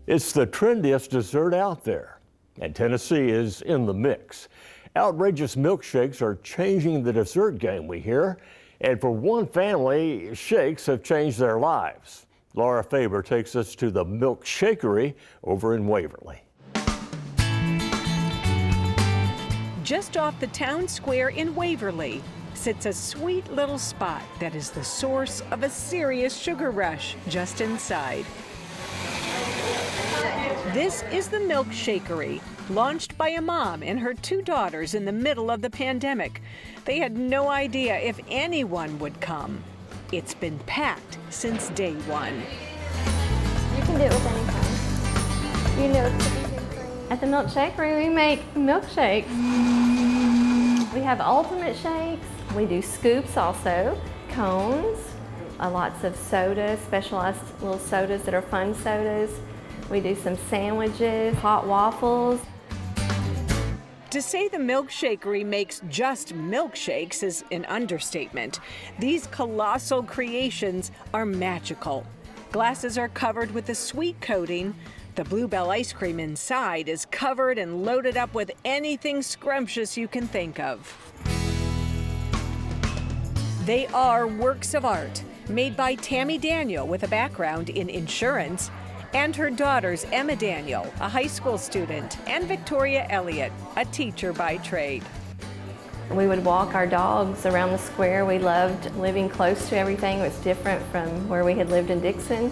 It's the trendiest dessert out there, and Tennessee is in the mix. Outrageous milkshakes are changing the dessert game, we hear, and for one family, shakes have changed their lives. Laura Faber takes us to the Milkshakery over in Waverly. Just off the town square in Waverly sits a sweet little spot that is the source of a serious sugar rush just inside. This is the Milk Shakery, launched by a mom and her two daughters in the middle of the pandemic. They had no idea if anyone would come. It's been packed since day one. You can do it with anything. You know, cookies and cream. At the Milk Shakery, we make milkshakes. We have ultimate shakes. We do scoops also, cones, lots of sodas, specialized little sodas that are fun sodas. We do some sandwiches, hot waffles. To say the Milk Shakery makes just milkshakes is an understatement. These colossal creations are magical. Glasses are covered with a sweet coating. The Bluebell ice cream inside is covered and loaded up with anything scrumptious you can think of. They are works of art made by Tammy Daniel with a background in insurance, and her daughters Emma Daniel, a high school student, and Victoria Elliott, a teacher by trade. We would walk our dogs around the square. We loved living close to everything. It was different from where we had lived in Dixon.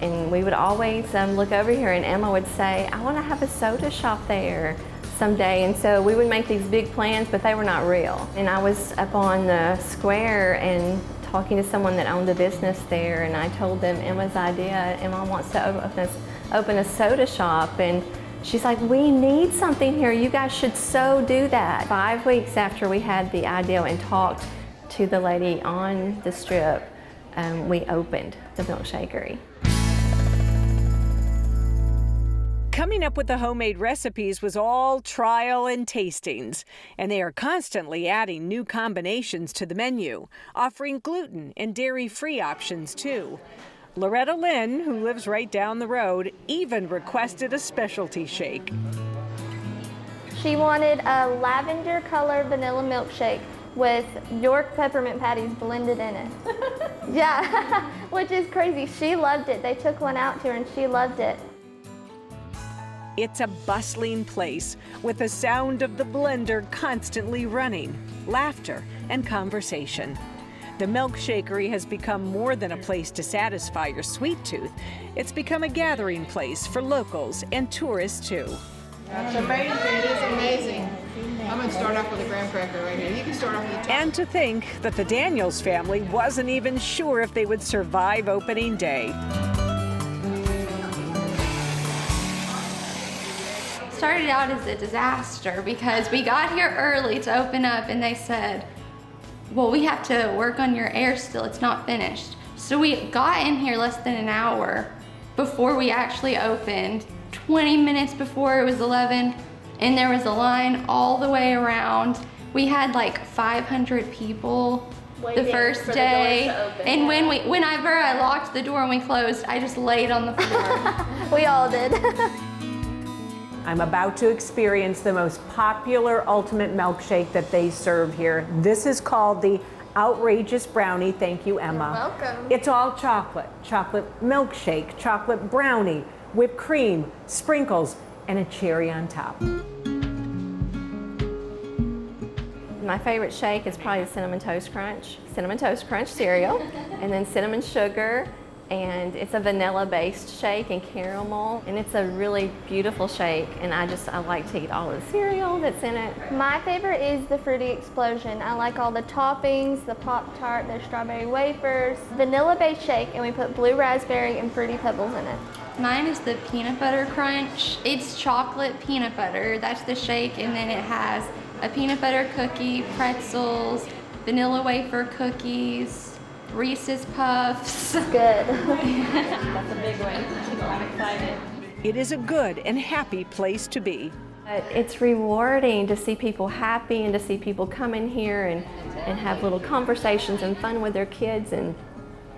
And we would always look over here, and Emma would say, I want to have a soda shop there someday. And so we would make these big plans, but they were not real. And I was up on the square and talking to someone that owned a business there, and I told them Emma's idea. Emma wants to open a soda shop, and she's like, we need something here. You guys should so do that. 5 weeks after we had the idea and talked to the lady on the strip, we opened the Milkshakery. Coming up with the homemade recipes was all trial and tastings, and they are constantly adding new combinations to the menu, offering gluten and dairy-free options too. Loretta Lynn, who lives right down the road, even requested a specialty shake. She wanted a lavender-colored vanilla milkshake with York peppermint patties blended in it. Yeah, which is crazy. She loved it. They took one out to her and she loved it. It's a bustling place with the sound of the blender constantly running, laughter, and conversation. The Milkshakery has become more than a place to satisfy your sweet tooth. It's become a gathering place for locals and tourists too. That's amazing. It is amazing. I'm going to start off with a graham cracker right here. You can start off with a And to think that the Daniels family wasn't even sure if they would survive opening day. Started out as a disaster because we got here early to open up and they said, well, we have to work on your air still, it's not finished. So we got in here less than an hour before we actually opened, 20 minutes before it was 11, and there was a line all the way around. We had like 500 people the first day, and whenever I locked the door and we closed, I just laid on the floor. We all did. I'm about to experience the most popular ultimate milkshake that they serve here. This is called the Outrageous Brownie. Thank you, Emma. You're welcome. It's all chocolate. Chocolate milkshake, chocolate brownie, whipped cream, sprinkles, and a cherry on top. My favorite shake is probably the Cinnamon Toast Crunch cereal, and then cinnamon sugar. And it's a vanilla-based shake and caramel, and it's a really beautiful shake, and I like to eat all of the cereal that's in it. My favorite is the Fruity Explosion. I like all the toppings, the Pop-Tart, their strawberry wafers, vanilla-based shake, and we put blue raspberry and Fruity Pebbles in it. Mine is the peanut butter crunch. It's chocolate peanut butter, that's the shake, and then it has a peanut butter cookie, pretzels, vanilla wafer cookies, Reese's Puffs. Good. That's a big one. I'm excited. It is a good and happy place to be. It's rewarding to see people happy and to see people come in here and have little conversations and fun with their kids, and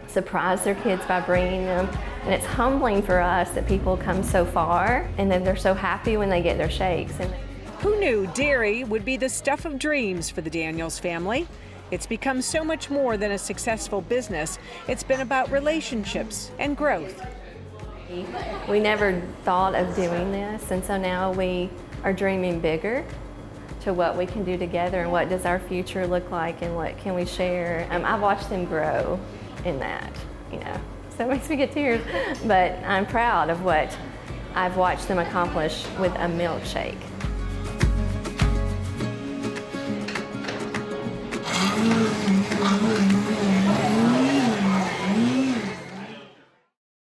surprise their kids by bringing them. And it's humbling for us that people come so far and then they're so happy when they get their shakes. And Who knew dairy would be the stuff of dreams for the Daniels family? It's become so much more than a successful business. It's been about relationships and growth. we never thought of doing this, and so now we are dreaming bigger to what we can do together and what does our future look like and what can we share. I've watched them grow in that, so it makes me get tears, but I'm proud of what I've watched them accomplish with a milkshake.